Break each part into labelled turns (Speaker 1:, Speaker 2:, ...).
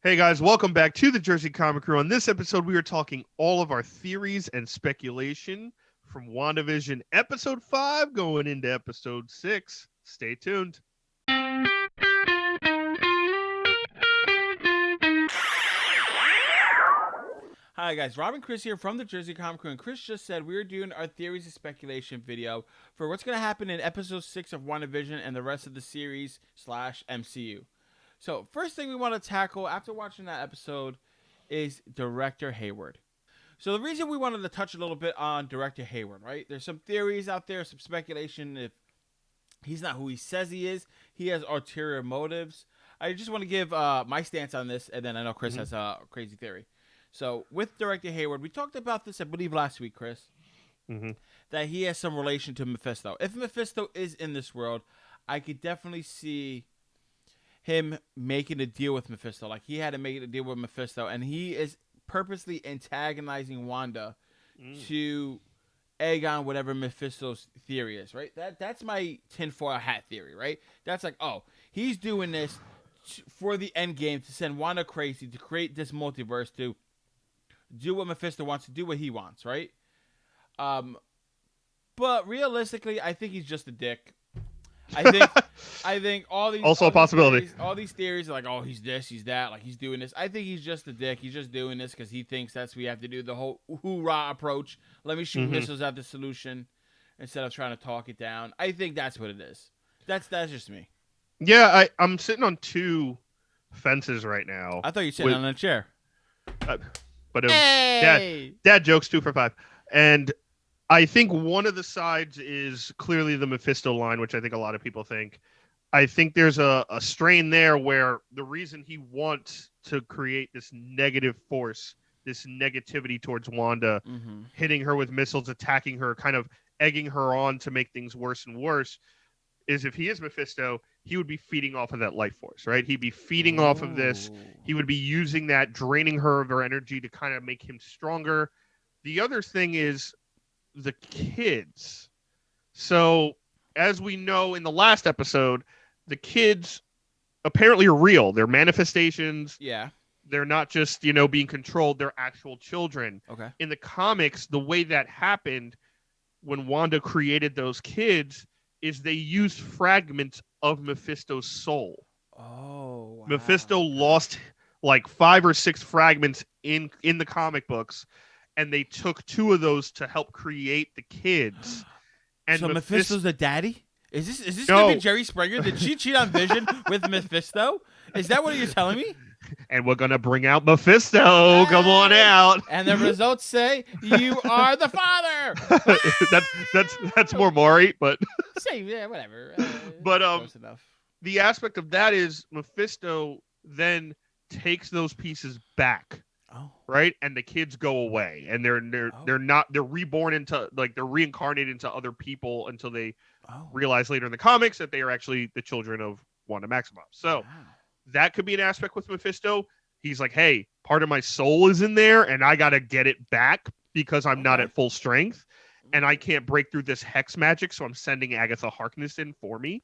Speaker 1: Hey guys, welcome back to the Jersey Comic Crew. On this episode, we are talking all of our theories and speculation from WandaVision episode 5 going into episode 6. Stay tuned.
Speaker 2: Hi guys, Rob and Chris here from the Jersey Comic Crew, and Chris just said we are doing our theories and speculation video for what's going to happen in episode 6 of WandaVision and the rest of the series / MCU. So first thing we want to tackle after watching that episode is Director Hayward. So the reason we wanted to touch a little bit on Director Hayward, right? There's some theories out there, some speculation if he's not who he says he is. He has ulterior motives. I just want to give my stance on this, and then I know Chris has a crazy theory. So with Director Hayward, we talked about this, I believe, last week, Chris, that he has some relation to Mephisto. If Mephisto is in this world, I could definitely see him making a deal with Mephisto. Like, he had to make a deal with Mephisto, and he is purposely antagonizing Wanda to egg on whatever Mephisto's theory is, right? That's my tinfoil hat theory, right? That's like, oh, he's doing this for the end game to send Wanda crazy, to create this multiverse, to do what Mephisto wants, to do what he wants, right? But realistically, I think he's just a dick. I think all these
Speaker 1: Also a possibility.
Speaker 2: All these theories are like, oh, he's this, he's that, like he's doing this. I think he's just a dick. He's just doing this because he thinks that's what we have to do. The whole hoorah approach. Let me shoot missiles at the solution instead of trying to talk it down. I think that's what it is. That's just me.
Speaker 1: Yeah, I'm sitting on two fences right now.
Speaker 2: I thought you were sitting on a chair.
Speaker 1: But
Speaker 2: Hey!
Speaker 1: dad jokes 2 for 5. And I think one of the sides is clearly the Mephisto line, which I think a lot of people think. I think there's a strain there where the reason he wants to create this negative force, this negativity towards Wanda, hitting her with missiles, attacking her, kind of egging her on to make things worse and worse, is if he is Mephisto, he would be feeding off of that life force, right? He'd be feeding off of this. He would be using that, draining her of her energy to kind of make him stronger. The other thing is the kids. So, as we know in the last episode, the kids apparently are real. They're manifestations.
Speaker 2: Yeah.
Speaker 1: They're not just, being controlled. They're actual children.
Speaker 2: Okay.
Speaker 1: In the comics, the way that happened when Wanda created those kids is they used fragments of Mephisto's soul.
Speaker 2: Oh, wow.
Speaker 1: Mephisto lost like 5 or 6 fragments in the comic books, and they took 2 of those to help create the kids. And
Speaker 2: so Mephisto's the daddy? Is this
Speaker 1: No.
Speaker 2: gonna be Jerry Springer? Did she cheat on Vision with Mephisto? Is that what you're telling me?
Speaker 1: And we're gonna bring out Mephisto. Come on out.
Speaker 2: And the results say you are the father.
Speaker 1: that's more Maury, but
Speaker 2: Same, yeah, whatever.
Speaker 1: But,
Speaker 2: close enough.
Speaker 1: the aspect of that is Mephisto then takes those pieces back.
Speaker 2: Oh.
Speaker 1: Right, and the kids go away, and they're reborn into, like, they're reincarnated into other people until they realize later in the comics that they are actually the children of Wanda Maximoff. So that could be an aspect with Mephisto. He's like, hey, part of my soul is in there, and I gotta get it back because I'm not at full strength, and I can't break through this hex magic, so I'm sending Agatha Harkness in for me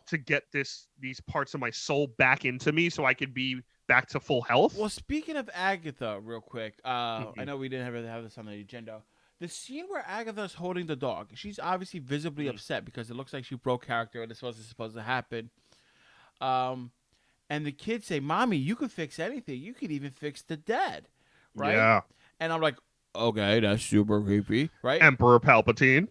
Speaker 1: to get these parts of my soul back into me so I could be back to full health.
Speaker 2: Well, speaking of Agatha, real quick, I know we didn't have this on the agenda. The scene where Agatha's holding the dog, she's obviously visibly upset because it looks like she broke character and this wasn't supposed to happen. And the kids say, "Mommy, you could fix anything. You could even fix the dead." Right?
Speaker 1: Yeah.
Speaker 2: And I'm like, okay, that's super creepy, right?
Speaker 1: Emperor Palpatine.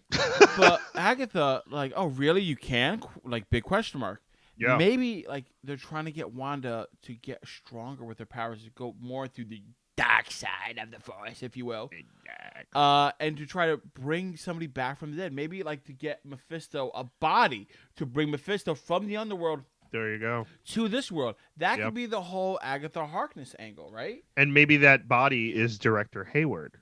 Speaker 2: But Agatha, like, oh, really? You can? Like, big question mark.
Speaker 1: Yeah.
Speaker 2: Maybe, like, they're trying to get Wanda to get stronger with her powers, to go more through the dark side of the Force, if you will. And to try to bring somebody back from the dead. Maybe, like, to get Mephisto a body, to bring Mephisto from the underworld
Speaker 1: There you go.
Speaker 2: to this world. That could be the whole Agatha Harkness angle, right?
Speaker 1: And maybe that body is Director Hayward.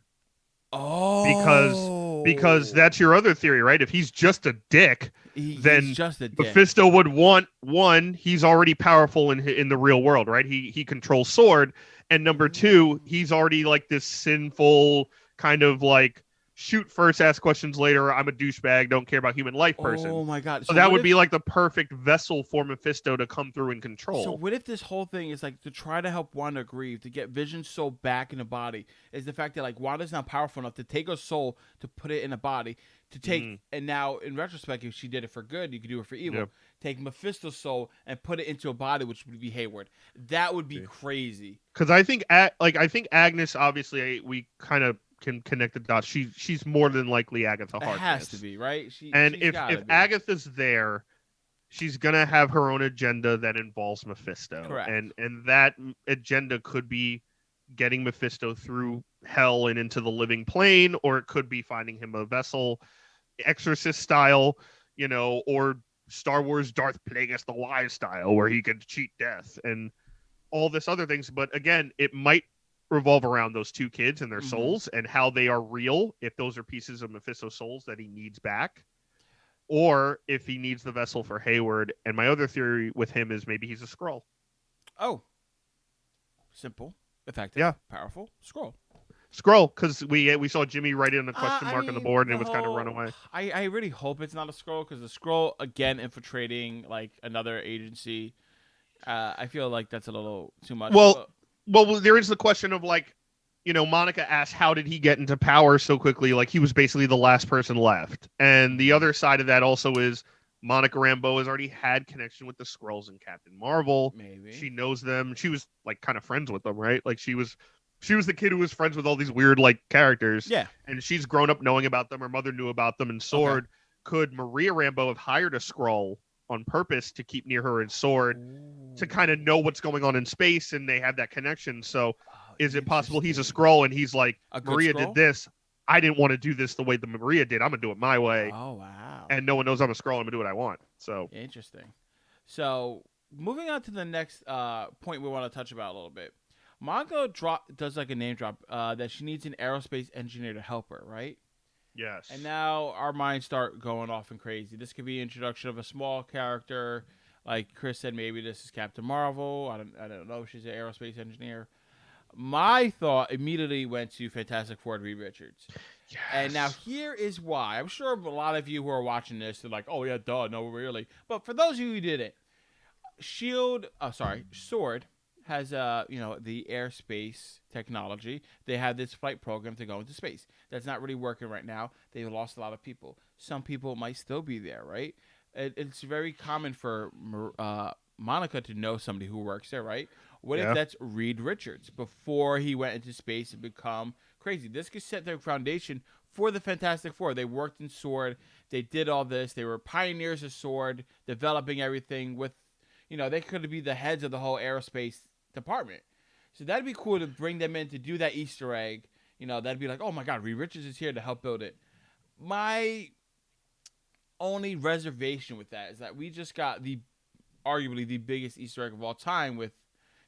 Speaker 2: Oh.
Speaker 1: Because that's your other theory, right? If he's just a dick, then
Speaker 2: he's just a dick.
Speaker 1: Mephisto would want, one, he's already powerful in the real world, right? He controls sword. And number 2, he's already like this sinful kind of like shoot first, ask questions later. I'm a douchebag, don't care about human life person.
Speaker 2: Oh my god.
Speaker 1: So
Speaker 2: So
Speaker 1: that
Speaker 2: what
Speaker 1: would
Speaker 2: if
Speaker 1: be like the perfect vessel for Mephisto to come through and
Speaker 2: so
Speaker 1: control.
Speaker 2: what if this whole thing is like to try to help Wanda grieve, to get Vision's soul back in the body, is the fact that like Wanda's not powerful enough to take her soul to put it in a body, to take
Speaker 1: Mm,
Speaker 2: and now in retrospect, if she did it for good, you could do it for
Speaker 1: yeah.
Speaker 2: evil. Take Mephisto's soul and put it into a body, which would be Hayward. That would be crazy.
Speaker 1: Because I think Agnes, obviously we kind of can connect the dots. She's more than likely Agatha
Speaker 2: It has to
Speaker 1: Harkness.
Speaker 2: be, right? She
Speaker 1: And
Speaker 2: she's
Speaker 1: if
Speaker 2: gotta be.
Speaker 1: Agatha's there, she's gonna have her own agenda that involves Mephisto,
Speaker 2: Correct.
Speaker 1: and that agenda could be getting Mephisto through hell and into the living plane, or it could be finding him a vessel, Exorcist style, or Star Wars Darth Plagueis the Wise style, where he could cheat death and all this other things. But again, it might revolve around those two kids and their
Speaker 2: Mm-hmm.
Speaker 1: souls and how they are real, if those are pieces of Mephisto's souls that he needs back, or if he needs the vessel for Hayward. And my other theory with him is maybe he's a Skrull.
Speaker 2: Oh, simple, effective,
Speaker 1: Yeah,
Speaker 2: powerful. Scroll.
Speaker 1: Skrull, because we saw Jimmy write in a question
Speaker 2: I
Speaker 1: mark on the
Speaker 2: mean,
Speaker 1: board and
Speaker 2: the
Speaker 1: it was kind of run
Speaker 2: whole.
Speaker 1: away.
Speaker 2: I really hope it's not a scroll because the scroll again infiltrating like another agency. I feel like that's a little too much.
Speaker 1: Well,
Speaker 2: But
Speaker 1: well, there is the question of like, Monica asked how did he get into power so quickly? Like he was basically the last person left. And the
Speaker 2: Mhm.
Speaker 1: other side of that also is Monica Rambeau has already had connection with the Skrulls and Captain Marvel.
Speaker 2: Maybe.
Speaker 1: She knows them. She was like kind of friends with them, right? Like she was the kid who was friends with all these weird like characters,
Speaker 2: Yeah.
Speaker 1: and she's grown up knowing about them. Her mother knew about them in
Speaker 2: Okay.
Speaker 1: Sword. Could Maria Rambeau have hired a Skrull on purpose to keep near her in Sword to
Speaker 2: Ooh.
Speaker 1: kind of know what's going on in space, and they have that connection? So
Speaker 2: Oh,
Speaker 1: is it possible he's a
Speaker 2: interesting.
Speaker 1: Skrull and he's like,
Speaker 2: A good
Speaker 1: Maria did
Speaker 2: scroll.
Speaker 1: this, I didn't want to do this the way the Maria did, I'm gonna do it my way,
Speaker 2: Oh wow.
Speaker 1: and no one knows I'm a Skrull, I'm gonna do what I want. So
Speaker 2: Interesting. So moving on to the next point we want to touch about a little bit. Does like a name drop that she needs an aerospace engineer to help her, right? And
Speaker 1: yes.
Speaker 2: now our minds start going off and crazy. This could be introduction of a small character, like Chris said. Maybe this is Captain Marvel. I don't know. She's an aerospace engineer. My thought immediately went to Fantastic Four, Reed Richards. And now
Speaker 1: Yes.
Speaker 2: here is why. I'm sure a lot of you who are watching this are like, "Oh yeah, duh, no, really." But for those of you who didn't, Sword has the airspace technology. They have this flight program to go into space. That's not really working right now. They've lost a lot of people. Some people might still be there, right? It's very common for Monica to know somebody who works there, right? What if
Speaker 1: Yeah.
Speaker 2: that's Reed Richards before he went into space and become crazy? This could set the foundation for the Fantastic Four. They worked in Sword. They did all this. They were pioneers of Sword, developing everything with, they could be the heads of the whole aerospace department. So that'd be cool to bring them in to do that Easter egg. That'd be like, oh my God, Reed Richards is here to help build it. My only reservation with that is that we just got arguably the biggest Easter egg of all time with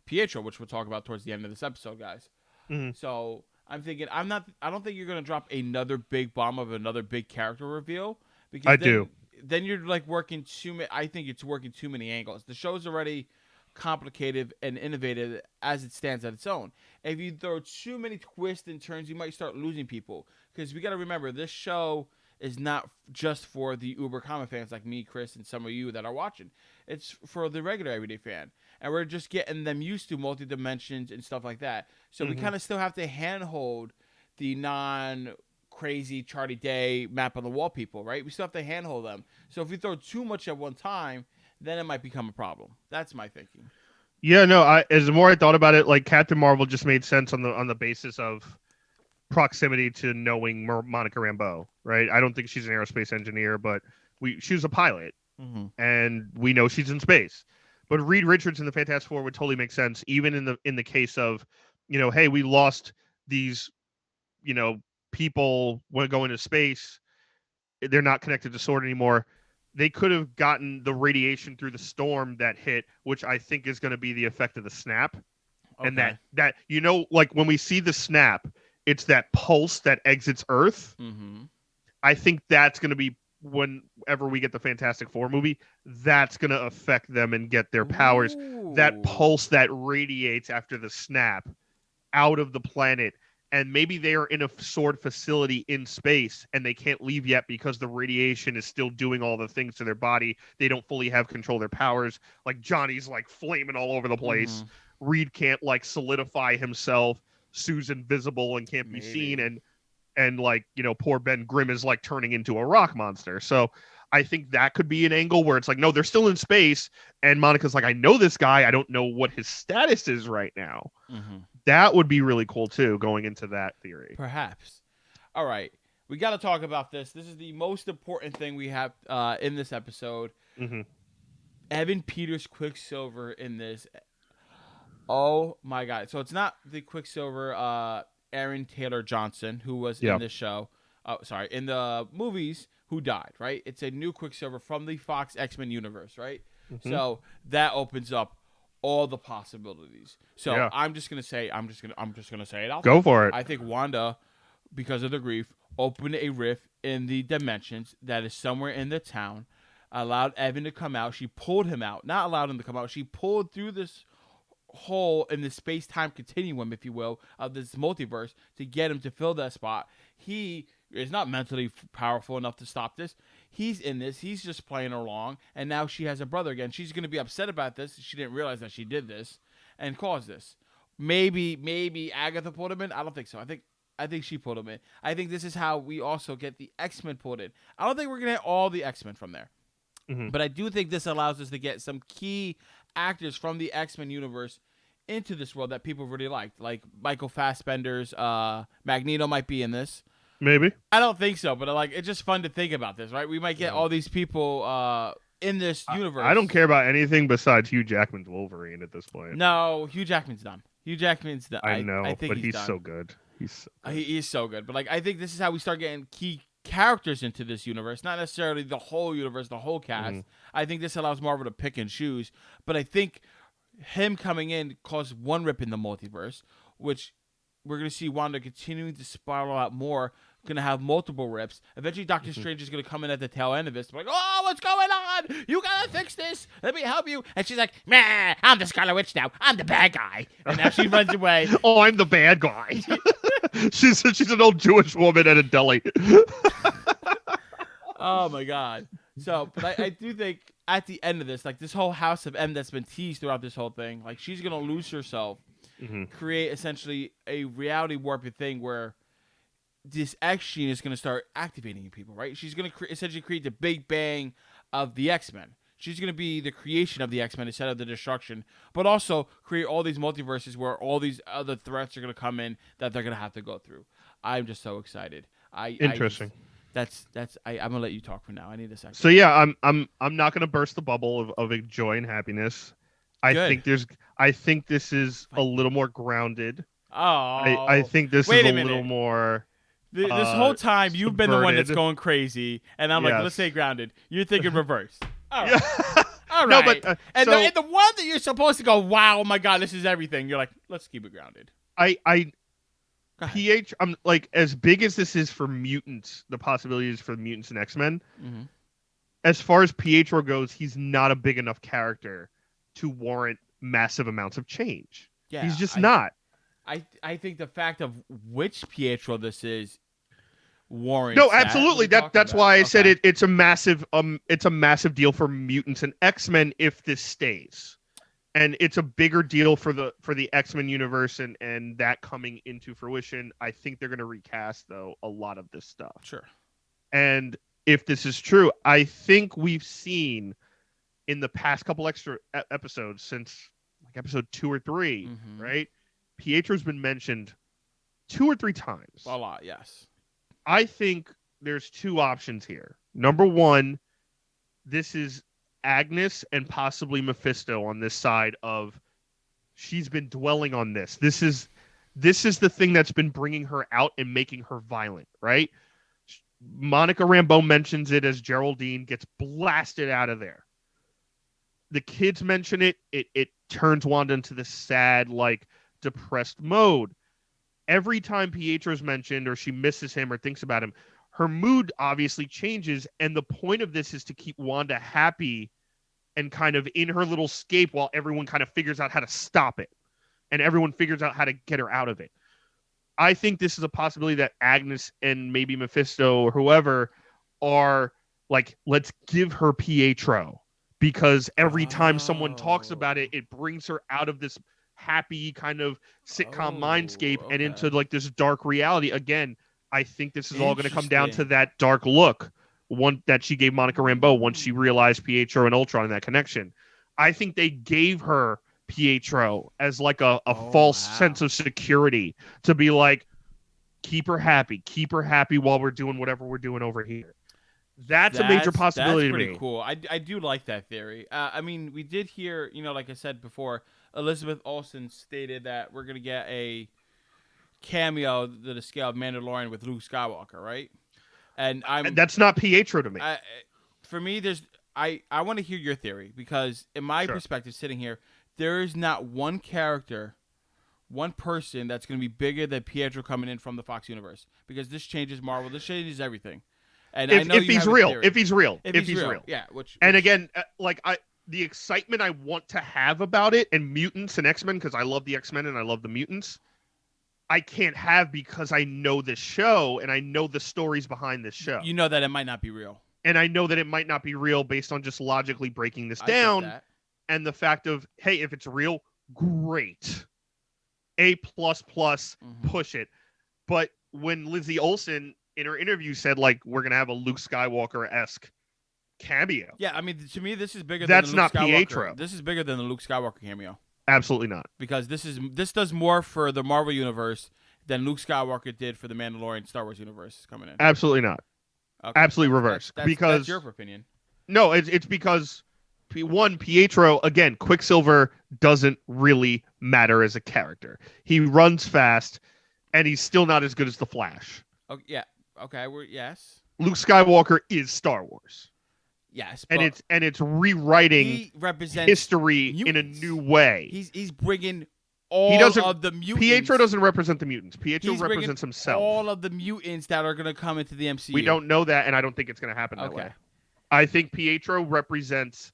Speaker 2: Pietro, which we'll talk about towards the end of this episode, guys.
Speaker 1: Mhm.
Speaker 2: So I'm thinking I don't think you're gonna drop another big bomb of another big character reveal because
Speaker 1: I
Speaker 2: then
Speaker 1: do.
Speaker 2: then you're like working I think it's working too many angles. The show's already complicated and innovative as it stands at its own. If you throw too many twists and turns, you might start losing people. Because we got to remember, this show is not just for the uber common fans like me, Chris, and some of you that are watching. It's for the regular everyday fan, and we're just getting them used to multi dimensions and stuff like that. So we
Speaker 1: Mhm.
Speaker 2: kind of still have to handhold the non crazy Charlie Day map on the wall people, right? We still have to handhold them. So if we throw too much at one time, then it might become a problem. That's my thinking.
Speaker 1: Yeah, no, I as the more I thought about it, like Captain Marvel just made sense on the basis of proximity to knowing Monica Rambeau, right? I don't think she's an aerospace engineer, but she was a pilot,
Speaker 2: Mm-hmm.
Speaker 1: and we know she's in space. But Reed Richards in the Fantastic Four would totally make sense, even in the case of, hey, we lost these, you know, people when going to space. They're not connected to Sword anymore. They could have gotten the radiation through the storm that hit, which I think is going to be the effect of the snap. And that
Speaker 2: Okay.
Speaker 1: that like when we see the snap, it's that pulse that exits Earth.
Speaker 2: Mm-hmm.
Speaker 1: I think that's going to be whenever we get the Fantastic Four movie, that's going to affect them and get their powers. That
Speaker 2: Ooh.
Speaker 1: pulse that radiates after the snap out of the planet and maybe they are in a sword facility in space and they can't leave yet because the radiation is still doing all the things to their body. They don't fully have control of their powers. Like Johnny's like flaming all over the place. Reed can't like solidify himself. Sue's invisible and can't be seen, and like, you know, poor Ben Grimm is like turning into a rock monster. So I think that could be an angle where it's like, no, they're still in space, and Monica's like, I know this guy, I don't know what his status is right now. That would be really cool too, going into that theory.
Speaker 2: Perhaps. All right, we got to talk about this. This is the most important thing we have in this episode. Evan Peters Quicksilver in this. Oh my God! So it's not the Quicksilver Aaron Taylor Johnson who was in this show. In the movies, who died, right? It's a new Quicksilver from the Fox X-Men universe, right? So that opens up all the possibilities. So I'm just gonna say it out.
Speaker 1: Go for it.
Speaker 2: I think Wanda, because of the grief, opened a rift in the dimensions that is somewhere in the town, allowed Evan to come out. She pulled him out, not allowed him to come out. She pulled through this hole in the space-time continuum, if you will, of this multiverse to get him to fill that spot. He is not mentally powerful enough to stop this. He's in this. He's just playing along, and now she has a brother again. She's going to be upset about this. She didn't realize that she did this and caused this. Maybe Agatha pulled him in. I don't think so. I think she pulled him in. I think this is how we also get the X-Men pulled in. I don't think we're going to get all the X-Men from there. But I do think this allows us to get some key actors from the X-Men universe into this world that people really liked. Like Michael Fassbender's Magneto might be in this.
Speaker 1: Maybe.
Speaker 2: I don't think so, but like it's just fun to think about this, right? We might get all these people in this universe.
Speaker 1: I don't care about anything besides Hugh Jackman's Wolverine at this point.
Speaker 2: No, Hugh Jackman's done.
Speaker 1: I know,
Speaker 2: I think
Speaker 1: but he's
Speaker 2: done.
Speaker 1: so good.
Speaker 2: He is so good. But like I think this is how we start getting key characters into this universe, not necessarily the whole universe, the whole cast. I think this allows Marvel to pick and choose, but I think him coming in caused one rip in the multiverse, which we're going to see Wanda continuing to spiral out more, going to have multiple rips. Eventually Doctor Strange is going to come in at the tail end of this, like, oh, what's going on? You got to fix this. Let me help you. And she's like, meh, I'm the Scarlet Witch now. I'm the bad guy. And now she runs away.
Speaker 1: Oh, I'm the bad guy. She's an old Jewish woman at a deli.
Speaker 2: Oh my God. So, but I do think at the end of this, like this whole House of M that's been teased throughout this whole thing, like she's going to lose herself, create essentially a reality warping thing where this X gene is going to start activating people, right? She's going to essentially create the Big Bang of the X-Men. She's going to be the creation of the X-Men instead of the destruction, but also create all these multiverses where all these other threats are going to come in that they're going to have to go through. I'm just so excited.
Speaker 1: Interesting.
Speaker 2: I'm gonna let you talk for now. I need a second.
Speaker 1: So yeah, I'm not gonna burst the bubble of joy and happiness. I think this is a little more grounded.
Speaker 2: Oh,
Speaker 1: I think this is a little more.
Speaker 2: This whole time you've been the one that's
Speaker 1: subverted.
Speaker 2: going crazy, and I'm like, let's stay grounded. You're thinking reverse. All right.
Speaker 1: Yeah.
Speaker 2: All
Speaker 1: No,
Speaker 2: right.
Speaker 1: but,
Speaker 2: and
Speaker 1: so-
Speaker 2: the one that you're supposed to go, wow, oh my God, this is everything. You're like, let's keep it grounded. Go ahead.
Speaker 1: I'm like, as big as this is for mutants, the possibilities for mutants and X-Men, as far as Pietro goes, he's not a big enough character to warrant massive amounts of change.
Speaker 2: Yeah,
Speaker 1: He's just not.
Speaker 2: I think the fact of which Pietro this is warrants.
Speaker 1: No,
Speaker 2: that.
Speaker 1: absolutely. That's why I said it's a massive deal for mutants and X-Men if this stays. And it's a bigger deal for the X-Men universe and that coming into fruition. I think they're going to recast, though, a lot of this stuff.
Speaker 2: Sure.
Speaker 1: And if this is true, I think we've seen in the past couple extra episodes, since like episode 2 or 3, right? Pietro's been mentioned 2 or 3 times.
Speaker 2: A lot, yes.
Speaker 1: I think there's 2 options here. Number 1, this is Agnes and possibly Mephisto on this side of she's been dwelling on this. This is the thing that's been bringing her out and making her violent, right? Monica Rambeau mentions it as Geraldine gets blasted out of there. The kids mention it. It turns Wanda into this sad, like, depressed mode. Every time Pietro's mentioned or she misses him or thinks about him, her mood obviously changes, and the point of this is to keep Wanda happy and kind of in her little scape while everyone kind of figures out how to stop it and everyone figures out how to get her out of it. I think this is a possibility that Agnes and maybe Mephisto or whoever are like, let's give her Pietro, because every time someone talks about it,
Speaker 2: Oh.
Speaker 1: it brings her out of this happy kind of sitcom mindscape
Speaker 2: Oh,
Speaker 1: and
Speaker 2: okay.
Speaker 1: into like this dark reality. Again, I think this is all going to come down to
Speaker 2: Interesting.
Speaker 1: that dark look one that she gave Monica Rambeau once she
Speaker 2: Mm.
Speaker 1: realized Pietro and Ultron and that connection. I think they gave her Pietro as like a
Speaker 2: Oh,
Speaker 1: false sense
Speaker 2: wow.
Speaker 1: of security to be like, keep her happy while we're doing whatever we're doing over here. That's a major
Speaker 2: That's
Speaker 1: possibility to
Speaker 2: pretty
Speaker 1: me.
Speaker 2: cool. I do like that theory. I mean, we did hear, like I said before, Elizabeth Olsen stated that we're gonna get a cameo to the scale of Mandalorian with Luke Skywalker, right? And
Speaker 1: That's not Pietro to me.
Speaker 2: for me, I want to hear your theory, because in my
Speaker 1: Sure.
Speaker 2: perspective, sitting here, there is not one character, one person that's going to be bigger than Pietro coming in from the Fox universe, because this changes Marvel, this changes everything. And I know
Speaker 1: If
Speaker 2: you
Speaker 1: he's
Speaker 2: have a
Speaker 1: real,
Speaker 2: theory. If
Speaker 1: if
Speaker 2: he's
Speaker 1: he's
Speaker 2: real,
Speaker 1: real.
Speaker 2: yeah. Which
Speaker 1: And again, like the excitement I want to have about it and mutants and X-Men, because I love the X-Men and I love the mutants, I can't have because I know this show and I know the stories behind this show.
Speaker 2: you know that it might not be real.
Speaker 1: And I know that it might not be real based on just logically breaking this
Speaker 2: I get
Speaker 1: down
Speaker 2: that.
Speaker 1: and the fact of, hey, if it's real, great. A plus plus,
Speaker 2: Hmm.
Speaker 1: push it. But when Lizzie Olsen in her interview said like we're gonna have a Luke Skywalker esque cameo,
Speaker 2: Yeah, I mean, to me, this is bigger than the
Speaker 1: that's
Speaker 2: Luke
Speaker 1: not
Speaker 2: Skywalker.
Speaker 1: Pietro.
Speaker 2: This is bigger than the Luke Skywalker cameo,
Speaker 1: Absolutely not.
Speaker 2: because this does more for the Marvel universe than Luke Skywalker did for the Mandalorian Star Wars universe coming in.
Speaker 1: Absolutely not.
Speaker 2: Okay,
Speaker 1: Absolutely reverse.
Speaker 2: that's
Speaker 1: Because
Speaker 2: your opinion.
Speaker 1: no, it's because one, Pietro, again, Quicksilver doesn't really matter as a character. He runs fast and he's still not as good as the Flash.
Speaker 2: Oh yeah, okay, yes,
Speaker 1: Luke Skywalker is Star Wars.
Speaker 2: yes,
Speaker 1: And
Speaker 2: but
Speaker 1: it's rewriting
Speaker 2: he represents
Speaker 1: history in a
Speaker 2: mutants.
Speaker 1: new way.
Speaker 2: He's bringing
Speaker 1: He
Speaker 2: all
Speaker 1: doesn't
Speaker 2: of the mutants.
Speaker 1: Pietro doesn't represent the mutants. Pietro
Speaker 2: He's bringing
Speaker 1: represents himself.
Speaker 2: all of the mutants that are gonna come into the MCU.
Speaker 1: We don't know that, and I don't think it's going to happen that
Speaker 2: Okay.
Speaker 1: way. I think Pietro represents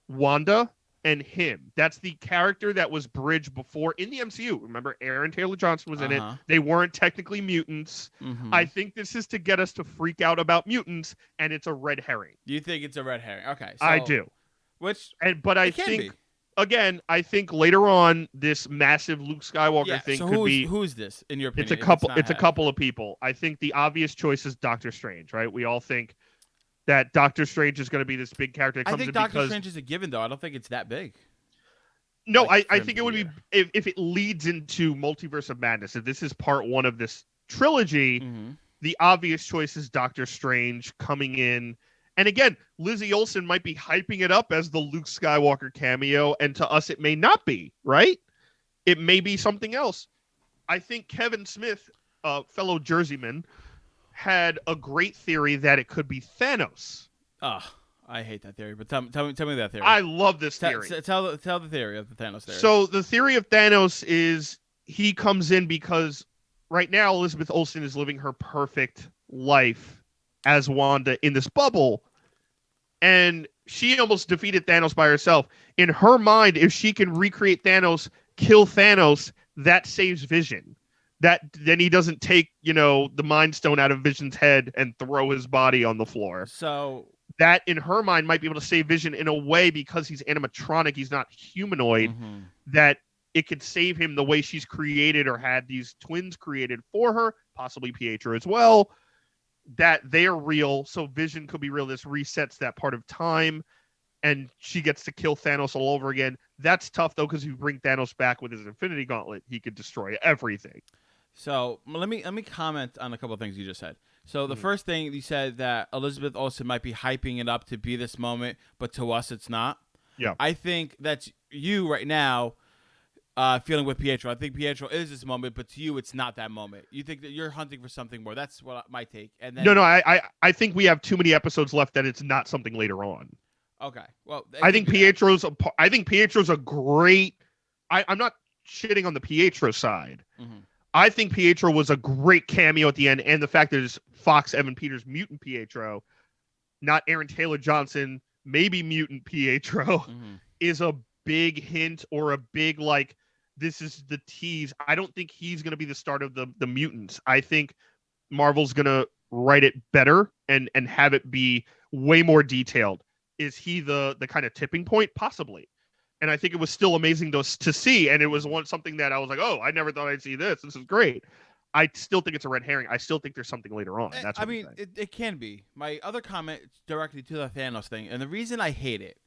Speaker 1: Wanda and him. That's the character that was bridged before in the MCU. Remember, Aaron Taylor Johnson was in it.
Speaker 2: Uh-huh.
Speaker 1: They weren't technically mutants.
Speaker 2: Mm-hmm.
Speaker 1: I think this is to get us to freak out about mutants, and it's a red herring.
Speaker 2: You think it's a red herring? Okay, so,
Speaker 1: I do.
Speaker 2: Which
Speaker 1: But I
Speaker 2: it can
Speaker 1: think
Speaker 2: be.
Speaker 1: again, I think later on this massive Luke Skywalker
Speaker 2: Yeah.
Speaker 1: thing
Speaker 2: So
Speaker 1: could be.
Speaker 2: who's this in your opinion?
Speaker 1: It's a
Speaker 2: if
Speaker 1: couple.
Speaker 2: not
Speaker 1: It's a
Speaker 2: Heck?
Speaker 1: couple of people. I think the obvious choice is Doctor Strange, right? We all think that Doctor Strange is going to be this big character that
Speaker 2: I
Speaker 1: comes
Speaker 2: think
Speaker 1: in
Speaker 2: Doctor
Speaker 1: because
Speaker 2: Strange is a given, though. I don't think it's that big.
Speaker 1: no,
Speaker 2: Like, for
Speaker 1: I
Speaker 2: him
Speaker 1: think
Speaker 2: to
Speaker 1: it would
Speaker 2: be
Speaker 1: be if it leads into Multiverse of Madness. If this is part one of this trilogy,
Speaker 2: Mm-hmm.
Speaker 1: the obvious choice is Doctor Strange coming in. And again, Lizzie Olsen might be hyping it up as the Luke Skywalker cameo, and to us, it may not be, right? It may be something else. I think Kevin Smith, fellow Jerseyman, had a great theory that it could be Thanos.
Speaker 2: Oh, I hate that theory. But tell me that theory.
Speaker 1: I love this theory.
Speaker 2: Tell the theory of the Thanos theory.
Speaker 1: So the theory of Thanos is he comes in because right now Elizabeth Olsen is living her perfect life as Wanda in this bubble, and she almost defeated Thanos by herself. In her mind, if she can recreate Thanos, kill Thanos, that saves Vision. That then he doesn't take, the Mind Stone out of Vision's head and throw his body on the floor.
Speaker 2: So
Speaker 1: That in her mind might be able to save Vision in a way because he's animatronic, he's not humanoid,
Speaker 2: mhm.
Speaker 1: that it could save him the way she's created or had these twins created for her, possibly Pietro as well, that they're real. So Vision could be real. This resets that part of time and she gets to kill Thanos all over again. That's tough though, because if you bring Thanos back with his Infinity Gauntlet, he could destroy everything.
Speaker 2: So let me comment on a couple of things you just said. So the first thing you said, that Elizabeth Olsen might be hyping it up to be this moment, but to us it's not.
Speaker 1: Yeah.
Speaker 2: I think that's you right now feeling with Pietro. I think Pietro is this moment, but to you it's not that moment. You think that you're hunting for something more. That's what my take. And then
Speaker 1: No, I think we have too many episodes left that it's not something later on.
Speaker 2: okay. Well,
Speaker 1: I think Pietro's a great. I'm not shitting on the Pietro side.
Speaker 2: Mm-hmm.
Speaker 1: I think Pietro was a great cameo at the end, and the fact that it's Fox Evan Peters mutant Pietro, not Aaron Taylor Johnson, maybe mutant Pietro,
Speaker 2: Mm-hmm.
Speaker 1: is a big hint or a big like this is the tease. I don't think he's going to be the start of the mutants. I think Marvel's going to write it better and have it be way more detailed. Is he the kind of tipping point? Possibly. And I think it was still amazing to see. And it was something that I was like, oh, I never thought I'd see this. This is great. I still think it's a red herring. I still think there's something later on. That's what
Speaker 2: I mean, it can be. My other comment directly to the Thanos thing, and the reason I hate it,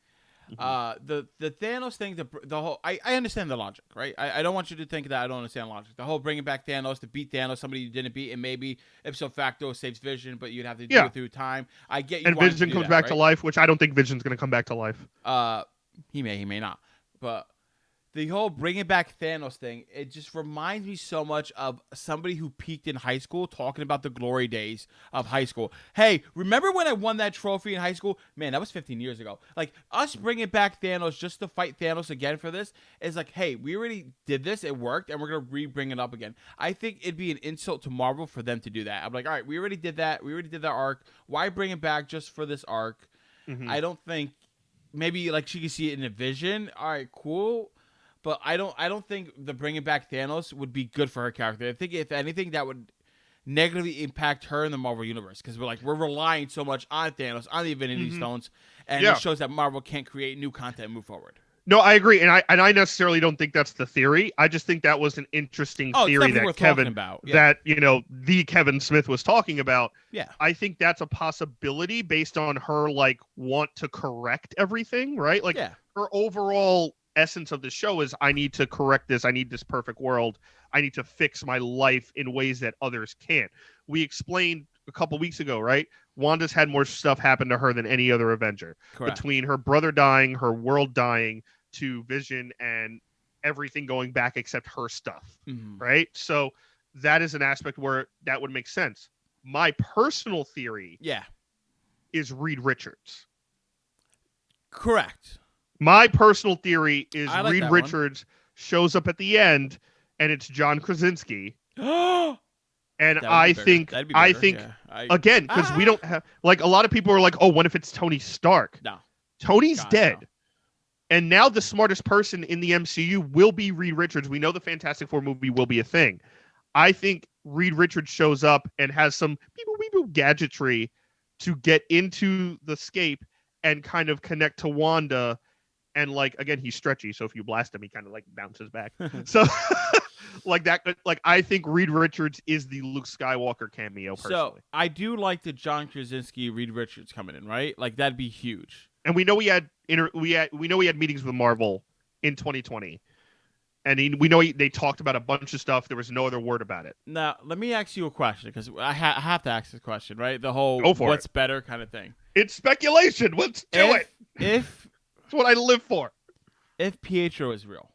Speaker 2: the Thanos thing, the whole, I understand the logic, right? I don't want you to think that I don't understand logic. The whole bringing back Thanos to beat Thanos, somebody you didn't beat, and maybe ipso facto saves Vision, but you'd have to do it through time. I get you.
Speaker 1: And Vision comes back to life, which I don't think Vision's going to come back to life.
Speaker 2: He may not, but the whole bringing back Thanos thing, it just reminds me so much of somebody who peaked in high school talking about the glory days of high school. Hey, remember when I won that trophy in high school? Man, that was 15 years ago. Like, us bringing back Thanos just to fight Thanos again for this is like, hey, we already did this. It worked, and we're going to re-bring it up again. I think it'd be an insult to Marvel for them to do that. I'm like, all right, we already did that. We already did that arc. Why bring it back just for this arc? I don't think, maybe, like, she could see it in a Vision. All right, cool. But I don't think the bringing back Thanos would be good for her character. I think if anything, that would negatively impact her in the Marvel universe because we're relying so much on Thanos, on the Infinity Stones, and it shows that Marvel can't create new content and move forward.
Speaker 1: No, I agree, and I necessarily don't think that's the theory. I just think that was an interesting theory that Kevin, that the Kevin Smith was talking about.
Speaker 2: Yeah,
Speaker 1: I think that's a possibility based on her want to correct everything, right? Like her overall essence of the show is I need to correct this. I need this perfect world. I need to fix my life in ways that others can't. We explained a couple weeks ago, right? Wanda's had more stuff happen to her than any other Avenger.
Speaker 2: Correct.
Speaker 1: Between her brother dying, her world dying, to Vision and everything going back except her stuff, right? So that is an aspect where that would make sense. My personal theory is Reed Richards.
Speaker 2: Correct.
Speaker 1: My personal theory is
Speaker 2: Reed
Speaker 1: Richards shows up at the end, and it's John Krasinski. And I think again, because we don't have a lot of people are like, oh, what if it's Tony Stark?
Speaker 2: No,
Speaker 1: Tony's dead. No. And now the smartest person in the MCU will be Reed Richards. We know the Fantastic Four movie will be a thing. I think Reed Richards shows up and has some gadgetry to get into the scape and kind of connect to Wanda. And again, he's stretchy, so if you blast him, he kind of bounces back. So I think Reed Richards is the Luke Skywalker cameo personally.
Speaker 2: So I do like the John Krasinski Reed Richards coming in, right? That'd be huge.
Speaker 1: And we know we know he had meetings with Marvel in 2020. And we know they talked about a bunch of stuff. There was no other word about it.
Speaker 2: Now, let me ask you a question, because I have to ask this question, right? The whole what's better kind of thing.
Speaker 1: It's speculation. Let's do it.
Speaker 2: If
Speaker 1: it's what I live for.
Speaker 2: If Pietro is real.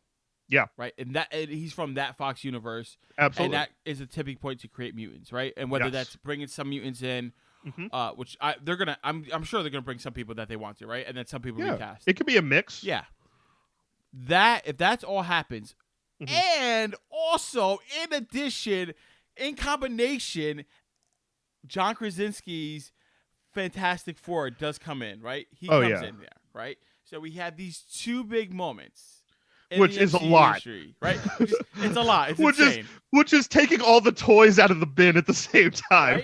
Speaker 1: Yeah.
Speaker 2: Right? And he's from that Fox universe.
Speaker 1: Absolutely.
Speaker 2: And that is a tipping point to create mutants, right? And whether that's bringing some mutants in, which they're going to, I'm sure they're going to bring some people that they want to, right? And then some people recast.
Speaker 1: It could be a mix.
Speaker 2: Yeah. If that's all happens, and also in addition, in combination, John Krasinski's Fantastic Four does come in, right? He comes in there, right? So we have these two big moments,
Speaker 1: which is a lot,
Speaker 2: industry, right? It's a lot. It's insane.
Speaker 1: Which is taking all the toys out of the bin at the same time.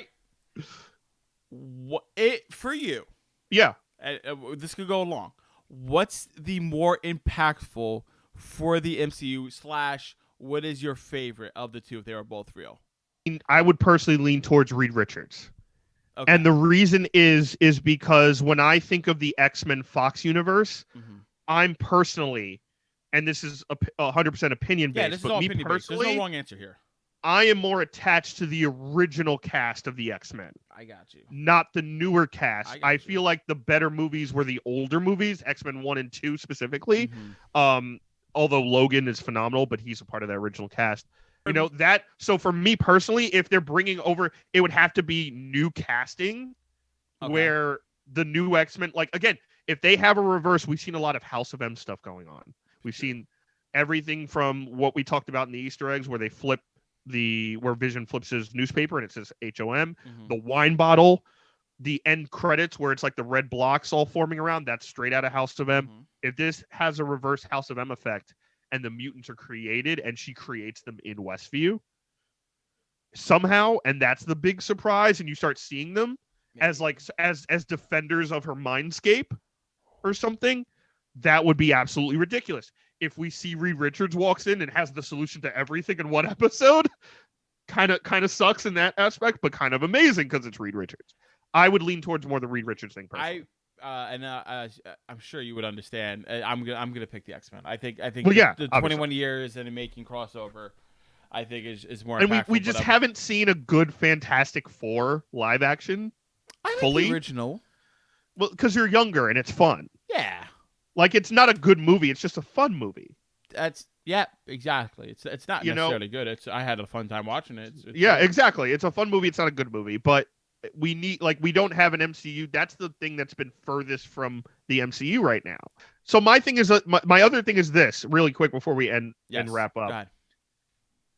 Speaker 2: Right? For you, this could go along. What's the more impactful for the MCU / what is your favorite of the two if they are both real?
Speaker 1: I would personally lean towards Reed Richards. Okay. And the reason is because when I think of the X-Men Fox universe, I'm personally, and this is 100% opinion based,
Speaker 2: this is all opinion based. There's no wrong answer here.
Speaker 1: I am more attached to the original cast of the X-Men.
Speaker 2: I got you.
Speaker 1: Not the newer cast. I feel like the better movies were the older movies, X-Men 1 and 2 specifically. Although Logan is phenomenal, but he's a part of that original cast. So for me personally, if they're bringing over, it would have to be new casting where the new X-Men, again, if they have a reverse, we've seen a lot of House of M stuff going on. We've seen everything from what we talked about in the Easter eggs where they flip where Vision flips his newspaper and it says HOM, the wine bottle, the end credits where it's the red blocks all forming around, that's straight out of House of M. If this has a reverse House of M effect and the mutants are created, and she creates them in Westview somehow, and that's the big surprise, and you start seeing them as like as defenders of her mindscape or something. That would be absolutely ridiculous. If we see Reed Richards walks in and has the solution to everything in one episode, kind of sucks in that aspect, but kind of amazing because it's Reed Richards. I would lean towards more the Reed Richards thing personally.
Speaker 2: I'm sure you would understand. I'm gonna pick the X-Men. I think
Speaker 1: Well, yeah,
Speaker 2: the 21 years and making crossover, I think is more.
Speaker 1: And
Speaker 2: impactful,
Speaker 1: we just haven't seen a good Fantastic Four live action.
Speaker 2: I like
Speaker 1: fully
Speaker 2: the original.
Speaker 1: Well, because you're younger and it's fun.
Speaker 2: Yeah.
Speaker 1: Like, it's not a good movie. It's just a fun movie.
Speaker 2: Yeah, exactly. It's not necessarily good. I had a fun time watching it. It's
Speaker 1: yeah, good. Exactly. It's a fun movie. It's not a good movie, but we don't have an MCU. That's the thing that's been furthest from the MCU right now. So my thing is, my other thing is this, really quick before we end and wrap up.
Speaker 2: Go ahead.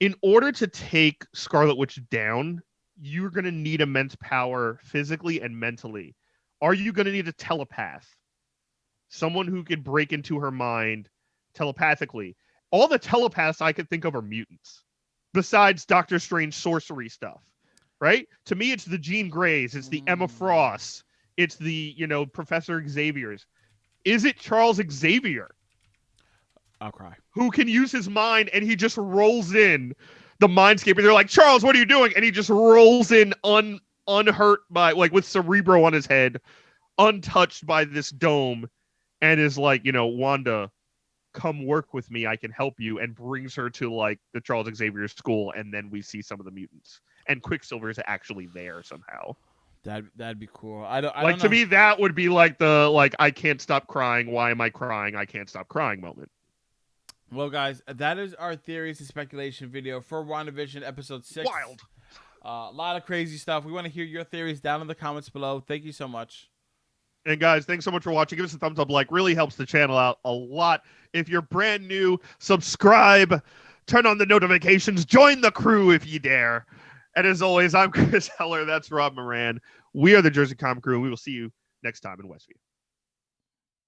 Speaker 1: In order to take Scarlet Witch down, you're going to need immense power physically and mentally. Are you going to need a telepath? Someone who could break into her mind telepathically. All the telepaths I could think of are mutants, besides Doctor Strange sorcery stuff, right? To me, it's the Jean Greys, it's the Emma Frosts, it's the, Professor Xavier's. Is it Charles Xavier?
Speaker 2: I'll cry.
Speaker 1: Who can use his mind, and he just rolls in the mindscape, and they're like, Charles, what are you doing? And he just rolls in unhurt by, like, with Cerebro on his head, untouched by this dome, and is like, Wanda, come work with me, I can help you, and brings her to, like, the Charles Xavier school, and then we see some of the mutants. And Quicksilver is actually there somehow.
Speaker 2: That'd be cool. I don't
Speaker 1: to
Speaker 2: know.
Speaker 1: me, that would be like the, like, I can't stop crying, why am I crying, I can't stop crying moment.
Speaker 2: Well, guys, that is our theories and speculation video for WandaVision episode 6.
Speaker 1: Wild.
Speaker 2: A lot of crazy stuff. We want to hear your theories down in the comments below. Thank you so much.
Speaker 1: And guys, thanks so much for watching. Give us a thumbs up, really helps the channel out a lot. If you're brand new, subscribe, turn on the notifications, join the crew if you dare. And as always, I'm Chris Heller. That's Rob Moran. We are the Jersey Comic Crew, and we will see you next time in Westview.